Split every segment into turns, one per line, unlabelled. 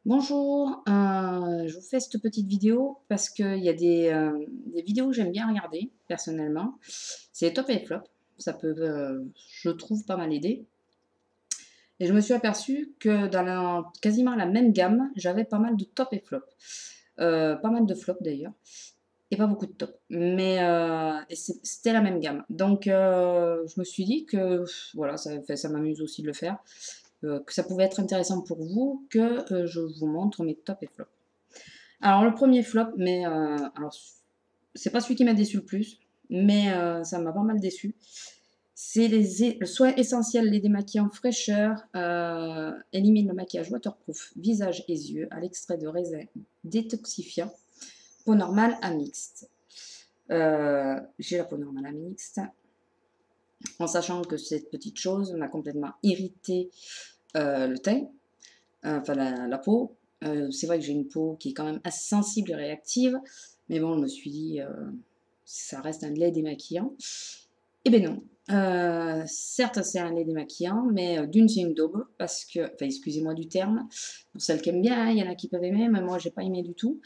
Bonjour, je vous fais cette petite vidéo parce qu'il y a des vidéos que j'aime bien regarder personnellement. C'est les top et les flops. Ça peut, je trouve, pas mal aider. Et je me suis aperçue que dans quasiment la même gamme, j'avais pas mal de top et flop. Pas mal de flops d'ailleurs. Et pas beaucoup de top. Mais c'était la même gamme. Donc je me suis dit que voilà, ça m'amuse aussi de le faire. Que ça pouvait être intéressant pour vous que je vous montre mes top et flop. Alors le premier flop, mais alors c'est pas celui qui m'a déçu le plus, mais ça m'a pas mal déçu. C'est le soin essentiel, les démaquillants fraîcheur, élimine le maquillage waterproof, visage et yeux à l'extrait de raisin détoxifiant, peau normale à mixte. J'ai la peau normale à mixte, en sachant que cette petite chose m'a complètement irrité le teint, enfin la peau. C'est vrai que j'ai une peau qui est quand même assez sensible et réactive, mais bon, je me suis dit, ça reste un lait démaquillant. Eh ben non. Certes, c'est un lait démaquillant, mais d'une, c'est une daube, parce que, enfin, excusez-moi du terme, pour celles qui aiment bien, hein, il y en a qui peuvent aimer, mais moi, j'ai pas aimé du tout.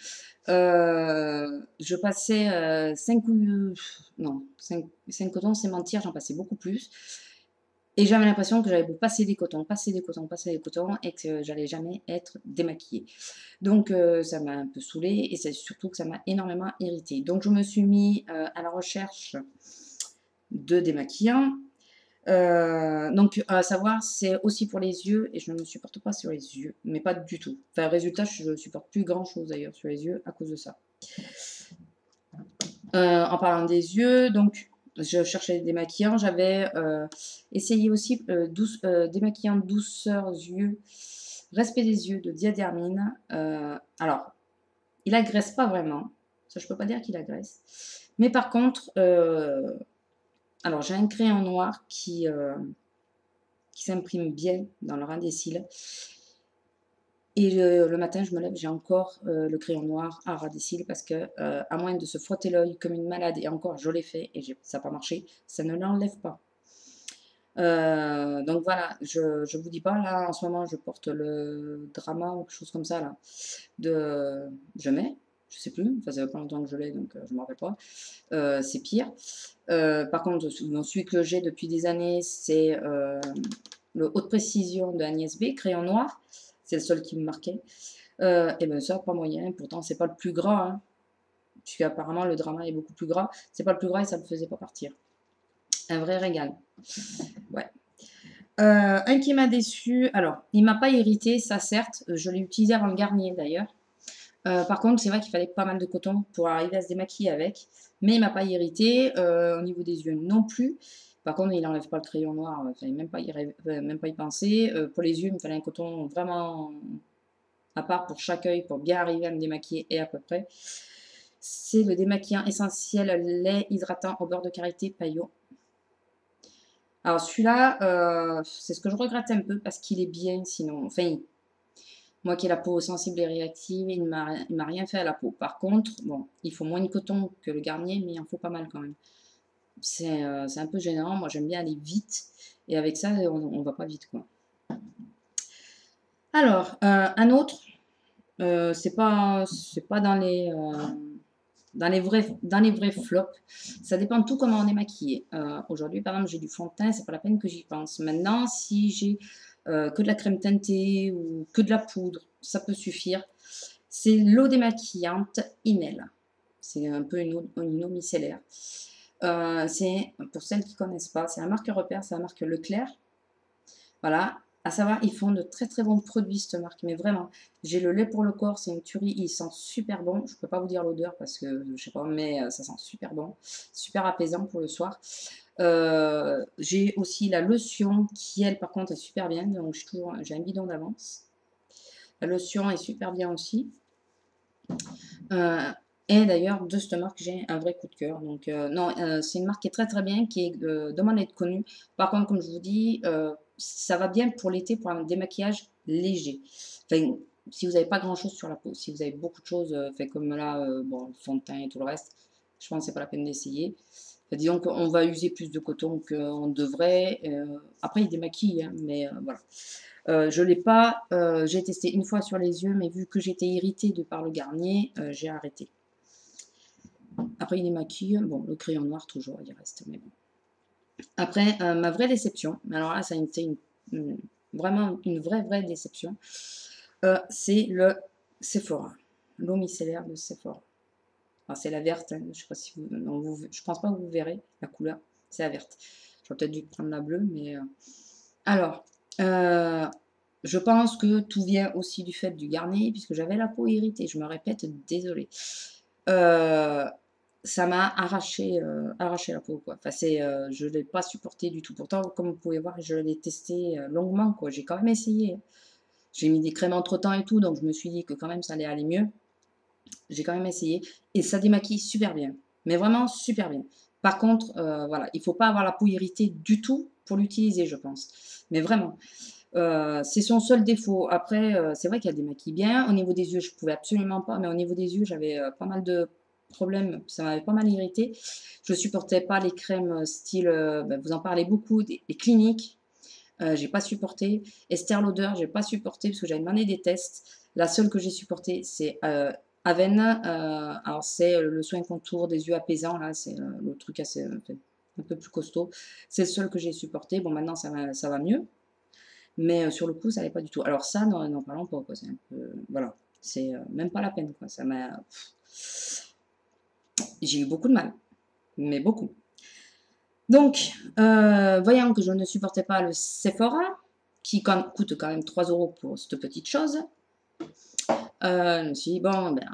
Je passais 5 ou... Non, 5 cotons, c'est mentir, j'en passais beaucoup plus. Et j'avais l'impression que j'avais beau passer des cotons, passer des cotons, passer des cotons, et que j'allais jamais être démaquillée. Donc ça m'a un peu saoulée, et c'est surtout que ça m'a énormément irritée. Donc je me suis mis à la recherche de démaquillants. Donc à savoir, c'est aussi pour les yeux, et je ne me supporte pas sur les yeux, mais pas du tout. Enfin, résultat, je ne supporte plus grand chose d'ailleurs sur les yeux à cause de ça. En parlant des yeux, donc je cherchais des démaquillants. J'avais essayé aussi démaquillant douceur yeux, respect des yeux de Diadermine. Alors, il agresse pas vraiment. Ça, je peux pas dire qu'il agresse. Mais par contre, alors j'ai un crayon noir qui s'imprime bien dans le ras des cils. Et le matin, je me lève, j'ai encore le crayon noir à ras des cils parce que, à moins de se frotter l'œil comme une malade, et encore, je l'ai fait et ça n'a pas marché, ça ne l'enlève pas. Donc voilà, je ne vous dis pas, là, en ce moment, je porte le drama ou quelque chose comme ça, là, de je mets, je sais plus, enfin, ça fait pas longtemps que je l'ai, donc je ne me rappelle pas. C'est pire. Par contre, celui que j'ai depuis des années, c'est le haute précision de Agnès B, crayon noir. C'est le seul qui me marquait. Et ben ça, pas moyen. Pourtant, c'est pas le plus gras, hein, puisqu'apparemment le drama est beaucoup plus gras. C'est pas le plus gras et ça me faisait pas partir. Un vrai régal. Ouais. Un qui m'a déçu. Alors, il m'a pas irrité, ça certes. Je l'ai utilisé avant le Garnier d'ailleurs. Par contre, c'est vrai qu'il fallait pas mal de coton pour arriver à se démaquiller avec. Mais il m'a pas irrité. Au niveau des yeux, non plus. Par contre, il n'enlève pas le crayon noir. Il fallait même pas y penser. Pour les yeux, il me fallait un coton vraiment à part pour chaque œil pour bien arriver à me démaquiller et à peu près. C'est le démaquillant essentiel lait hydratant au beurre de karité Payot. Alors celui-là, c'est ce que je regrette un peu parce qu'il est bien sinon. Enfin, moi qui ai la peau sensible et réactive, il m'a rien fait à la peau. Par contre, bon, il faut moins de coton que le Garnier, mais il en faut pas mal quand même. C'est un peu gênant. Moi, j'aime bien aller vite. Et avec ça, on va pas vite, quoi. Alors, un autre, c'est pas dans les vrais flops. Ça dépend de tout comment on est maquillé. Aujourd'hui, par exemple, j'ai du fond de teint, c'est pas la peine que j'y pense. Maintenant, si j'ai que de la crème teintée ou que de la poudre, ça peut suffire. C'est l'eau démaquillante Inel. C'est un peu une eau micellaire. C'est, pour celles qui ne connaissent pas, c'est la marque Repère, c'est la marque Leclerc. Voilà. À savoir, ils font de très très bons produits, cette marque, mais vraiment. J'ai le lait pour le corps, c'est une tuerie, il sent super bon. Je ne peux pas vous dire l'odeur parce que je sais pas, mais ça sent super bon, super apaisant pour le soir. J'ai aussi la lotion qui, elle, par contre, est super bien. Donc, j'ai un bidon d'avance. La lotion est super bien aussi. Euh, et d'ailleurs, de cette marque, j'ai un vrai coup de cœur. Donc, non, c'est une marque qui est très très bien, qui est demandée d'être connue. Par contre, comme je vous dis, ça va bien pour l'été, pour un démaquillage léger. Enfin, si vous n'avez pas grand chose sur la peau, si vous avez beaucoup de choses, fait comme là, bon, le fond de teint et tout le reste, je pense que c'est pas la peine d'essayer. Enfin, disons qu'on va user plus de coton qu'on devrait. Après, il démaquille, hein, mais voilà. Je l'ai pas, j'ai testé une fois sur les yeux, mais vu que j'étais irritée de par le Garnier, j'ai arrêté. Après, il démaquille. Bon, le crayon noir, toujours, il reste, mais bon. Après, ma vraie déception, alors là, ça a été vraiment une vraie déception, c'est le Sephora, l'eau micellaire de Sephora. Alors, c'est la verte, hein, je sais pas si vous, non, je pense pas que vous verrez la couleur, c'est la verte. J'aurais peut-être dû prendre la bleue, mais... Alors, je pense que tout vient aussi du fait du Garnier, puisque j'avais la peau irritée, je me répète, désolée. Ça m'a arraché la peau, quoi. Enfin, je ne l'ai pas supporté du tout. Pourtant, comme vous pouvez voir, je l'ai testé longuement, quoi. J'ai quand même essayé, hein. J'ai mis des crèmes entre-temps et tout, donc je me suis dit que quand même ça allait aller mieux. J'ai quand même essayé et ça démaquille super bien, mais vraiment super bien. Par contre, voilà, il ne faut pas avoir la peau irritée du tout pour l'utiliser, je pense. Mais vraiment, c'est son seul défaut. Après, c'est vrai qu'elle démaquille bien. Au niveau des yeux, je pouvais absolument pas, mais au niveau des yeux, j'avais pas mal de problèmes. Ça m'avait pas mal irrité. Je supportais pas les crèmes style, ben, vous en parlez beaucoup, des cliniques. J'ai pas supporté. Esther Lauder, j'ai pas supporté parce que j'avais demandé des tests. La seule que j'ai supportée, c'est Aven. Alors, c'est le soin contour des yeux apaisants. Là, c'est le truc assez, un peu plus costaud. C'est le seul que j'ai supporté. Bon, maintenant, ça va mieux. Mais sur le coup, ça n'allait pas du tout. Alors ça, n'en parlons pas, quoi. C'est un peu, voilà, c'est même pas la peine, quoi. Ça m'a, j'ai eu beaucoup de mal, mais beaucoup. Donc, voyant que je ne supportais pas le Sephora, qui coûte quand même 3 € pour cette petite chose, je me suis dit, bon, ben,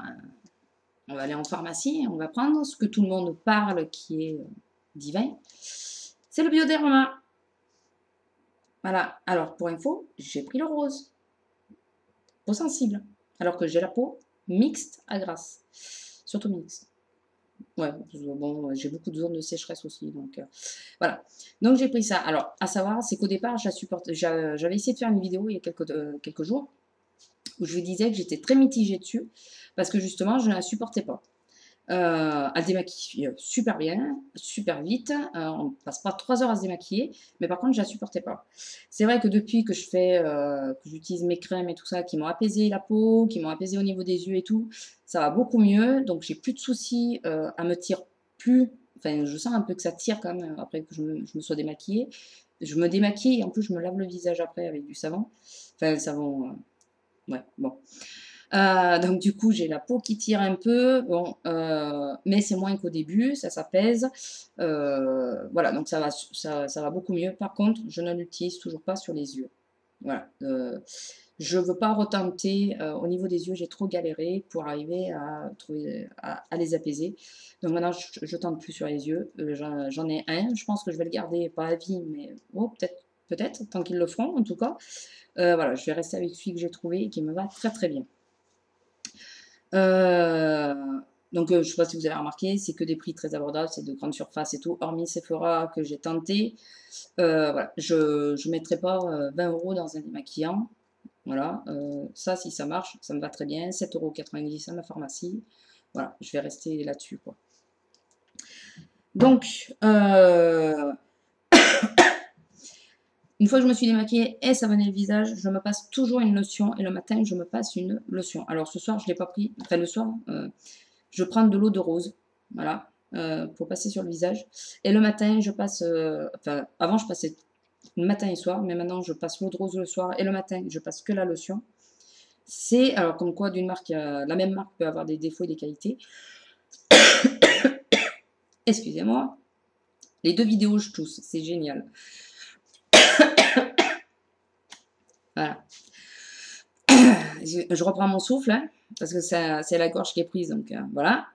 on va aller en pharmacie, on va prendre ce que tout le monde parle, qui est divin. C'est le Bioderma. Voilà. Alors, pour info, j'ai pris le rose. Peau sensible. Alors que j'ai la peau mixte à grasse. Surtout mixte. Ouais, bon, j'ai beaucoup de zones de sécheresse aussi, donc voilà. Donc j'ai pris ça. Alors, à savoir, c'est qu'au départ, j'avais essayé de faire une vidéo il y a quelques jours où je vous disais que j'étais très mitigée dessus parce que justement, je ne la supportais pas. Elle démaquille super bien, super vite. On passe pas 3 heures à se démaquiller, mais par contre, je la supportais pas. C'est vrai que depuis que que j'utilise mes crèmes et tout ça, qui m'ont apaisé la peau, qui m'ont apaisé au niveau des yeux et tout, ça va beaucoup mieux. Donc, j'ai plus de soucis à me tirer plus. Enfin, je sens un peu que ça tire quand même après que je me sois démaquillée. Je me démaquille et en plus, je me lave le visage après avec du savon. Enfin, le savon, ouais, bon. Donc du coup, j'ai la peau qui tire un peu, bon, mais c'est moins qu'au début, ça s'apaise. Voilà, donc ça va beaucoup mieux. Par contre, je ne l'utilise toujours pas sur les yeux. Voilà. Je ne veux pas retenter. Au niveau des yeux, j'ai trop galéré pour arriver à les apaiser. Donc maintenant, je tente plus sur les yeux. J'en ai un. Je pense que je vais le garder, pas à vie, mais oh, peut-être, tant qu'ils le feront, en tout cas. Voilà, je vais rester avec celui que j'ai trouvé et qui me va très très bien. Euh, donc, je ne sais pas si vous avez remarqué, c'est que des prix très abordables, c'est de grandes surfaces et tout. Hormis Sephora que j'ai tenté, voilà, je ne mettrai pas 20 € dans un démaquillant. Voilà, ça, si ça marche, ça me va très bien. 7,90 € à ma pharmacie. Voilà, je vais rester là-dessus, quoi. Donc, une fois que je me suis démaquillée et savonné le visage, je me passe toujours une lotion et le matin, je me passe une lotion. Alors, ce soir, je ne l'ai pas pris. Enfin, le soir, je prends de l'eau de rose, voilà, pour passer sur le visage. Et le matin, je passe, enfin, avant, je passais le matin et soir, mais maintenant, je passe l'eau de rose le soir et le matin, je passe que la lotion. C'est, alors, comme quoi, d'une marque, la même marque peut avoir des défauts et des qualités. Excusez-moi. Les 2 vidéos, je tousse, c'est génial. Voilà. Je reprends mon souffle, hein, parce que c'est la gorge qui est prise, donc voilà.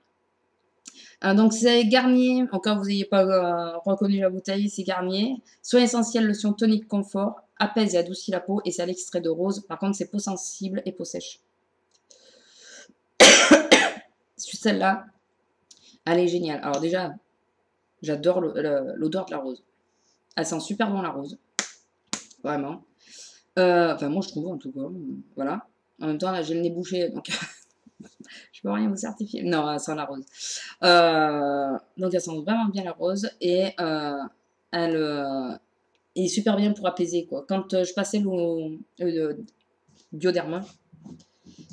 Donc c'est Garnier, encore vous n'ayez pas reconnu la bouteille, c'est Garnier. Soin essentiel, lotion tonique confort, apaise et adoucit la peau et c'est à l'extrait de rose. Par contre, c'est peau sensible et peau sèche. Celle-là, elle est géniale. Alors déjà, j'adore l'odeur de la rose. Elle sent super bon la rose, vraiment. Enfin, moi je trouve en tout cas, voilà. En même temps, là j'ai le nez bouché, donc Je peux rien vous certifier. Non, elle sent la rose. Donc elle sent vraiment bien la rose et elle est super bien pour apaiser quoi. Quand je passais le Bioderma,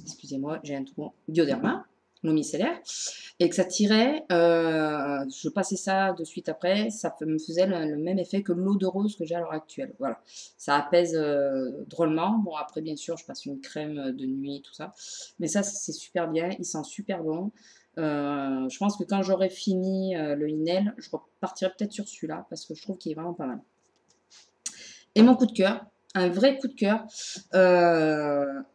excusez-moi, j'ai un trou, Bioderma, l'eau micellaire, et que ça tirait, je passais ça de suite après, ça me faisait le même effet que l'eau de rose que j'ai à l'heure actuelle. Voilà, ça apaise drôlement. Bon, après, bien sûr, je passe une crème de nuit, tout ça, mais ça, c'est super bien, il sent super bon. Je pense que quand j'aurai fini le Inel, je repartirai peut-être sur celui-là parce que je trouve qu'il est vraiment pas mal. Et mon coup de cœur, un vrai coup de cœur.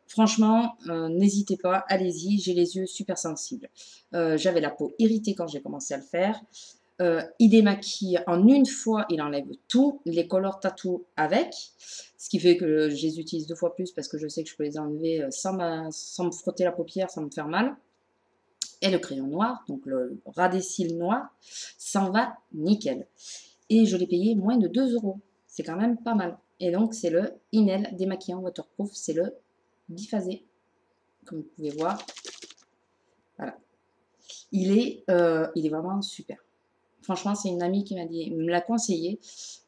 Franchement, n'hésitez pas, allez-y, j'ai les yeux super sensibles. J'avais la peau irritée quand j'ai commencé à le faire. Il démaquille en une fois, il enlève tout, les color tattoo avec, ce qui fait que je les utilise 2 fois plus parce que je sais que je peux les enlever sans me frotter la paupière, sans me faire mal. Et le crayon noir, donc le ras des cils noir, s'en va nickel. Et je l'ai payé moins de 2 euros. C'est quand même pas mal. Et donc, c'est le Inel démaquillant waterproof. C'est le biphasé. Comme vous pouvez voir. Voilà. Il est vraiment super. Franchement, c'est une amie qui me l'a conseillé.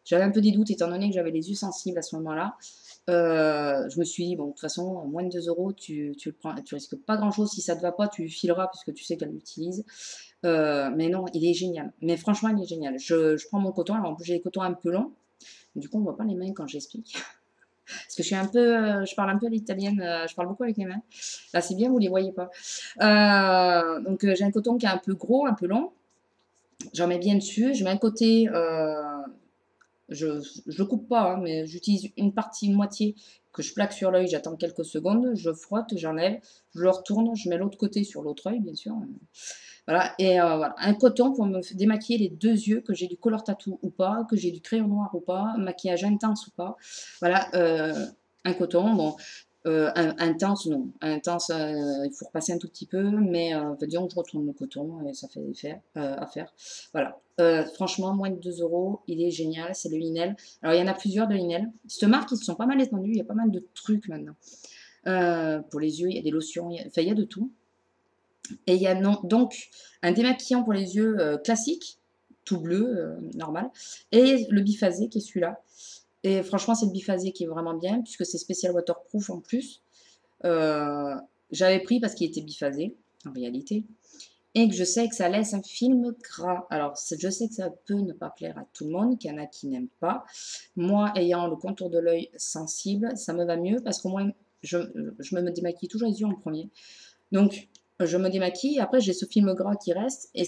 J'avais un peu des doutes étant donné que j'avais les yeux sensibles à ce moment-là. Je me suis dit, bon, de toute façon, moins de 2 euros, tu le prends, tu risques pas grand-chose. Si ça te va pas, tu fileras puisque tu sais qu'elle l'utilise. Mais non, il est génial. Mais franchement, il est génial. Je prends mon coton. Alors, en plus, j'ai les cotons un peu longs. Du coup, on voit pas les mains quand j'explique. Parce que je suis un peu, je parle un peu à l'italienne, je parle beaucoup avec les mains. Là, c'est bien, vous les voyez pas. Donc, j'ai un coton qui est un peu gros, un peu long. J'en mets bien dessus. Je mets un côté, je coupe pas, hein, mais j'utilise une partie, une moitié que je plaque sur l'œil. J'attends quelques secondes, je frotte, j'enlève, je le retourne, je mets l'autre côté sur l'autre œil, bien sûr. Voilà, et voilà, un coton pour me démaquiller les 2 yeux, que j'ai du color tattoo ou pas, que j'ai du crayon noir ou pas, maquillage intense ou pas. Voilà, un coton, bon, intense, non. Intense, il faut repasser un tout petit peu, mais disons que je retourne le coton et ça fait affaire. Voilà, franchement, moins de 2 euros, il est génial, c'est le Inel. Alors, il y en a plusieurs de Inel. Cette marque, ils se sont pas mal étendus, il y a pas mal de trucs maintenant. Pour les yeux, il y a des lotions, enfin, il y a de tout. Et il y a donc un démaquillant pour les yeux classique, tout bleu, normal, et le biphasé qui est celui-là. Et franchement, c'est le biphasé qui est vraiment bien, puisque c'est spécial waterproof en plus. Euh, J'avais pris parce qu'il était biphasé, en réalité, et que je sais que ça laisse un film gras. Alors, je sais que ça peut ne pas plaire à tout le monde, qu'il y en a qui n'aiment pas. Moi, ayant le contour de l'œil sensible, ça me va mieux, parce qu'au moins, je me démaquille toujours les yeux en premier. Donc, je me démaquille, après j'ai ce film gras qui reste, et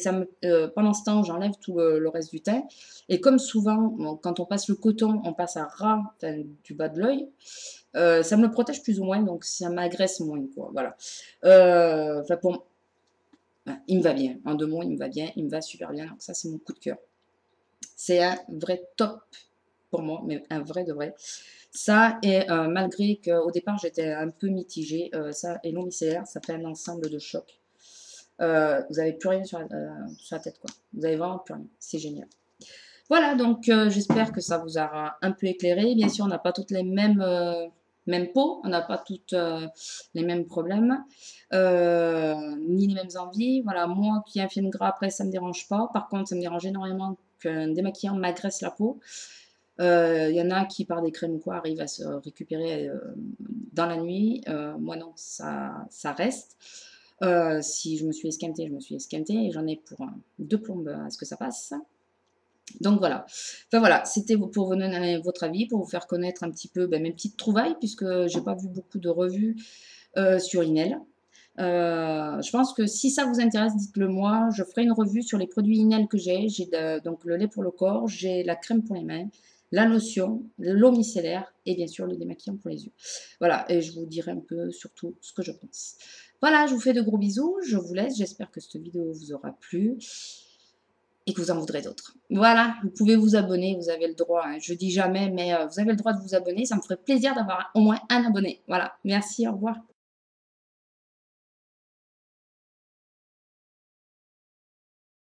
pendant ce temps, j'enlève tout le reste du teint. Et comme souvent, bon, quand on passe le coton, on passe à ras du bas de l'œil, ça me le protège plus ou moins, donc ça m'agresse moins, quoi. Voilà. Enfin, il me va bien. En 2 mots, il me va bien, il me va super bien. Donc ça, c'est mon coup de cœur. C'est un vrai top pour moi, mais un vrai de vrai. Ça, et malgré qu'au départ, j'étais un peu mitigée, ça et l'eau micellaire, ça fait un ensemble de choc. Vous n'avez plus rien sur la tête, quoi. Vous n'avez vraiment plus rien. C'est génial. Voilà, donc j'espère que ça vous aura un peu éclairé. Bien sûr, on n'a pas toutes les mêmes peaux, on n'a pas toutes les mêmes problèmes, ni les mêmes envies. Voilà, moi qui ai un film gras après, ça ne me dérange pas. Par contre, ça me dérange énormément qu'un démaquillant m'agresse la peau. Il y en a qui, par des crèmes ou quoi, arrivent à se récupérer dans la nuit. Moi, non, ça reste. Si je me suis esquintée, je me suis esquintée et j'en ai pour 2 plombes à ce que ça passe. Donc voilà. Enfin voilà, c'était pour vous donner votre avis, pour vous faire connaître un petit peu mes petites trouvailles, puisque j'ai pas vu beaucoup de revues sur Inel. Je pense que si ça vous intéresse, dites-le moi. Je ferai une revue sur les produits Inel que j'ai. J'ai donc le lait pour le corps, j'ai la crème pour les mains, la lotion, l'eau micellaire et bien sûr le démaquillant pour les yeux. Voilà, et je vous dirai un peu surtout ce que je pense. Voilà, je vous fais de gros bisous. Je vous laisse. J'espère que cette vidéo vous aura plu et que vous en voudrez d'autres. Voilà, vous pouvez vous abonner, vous avez le droit, hein, je dis jamais, mais vous avez le droit de vous abonner, ça me ferait plaisir d'avoir au moins un abonné. Voilà, merci, au revoir.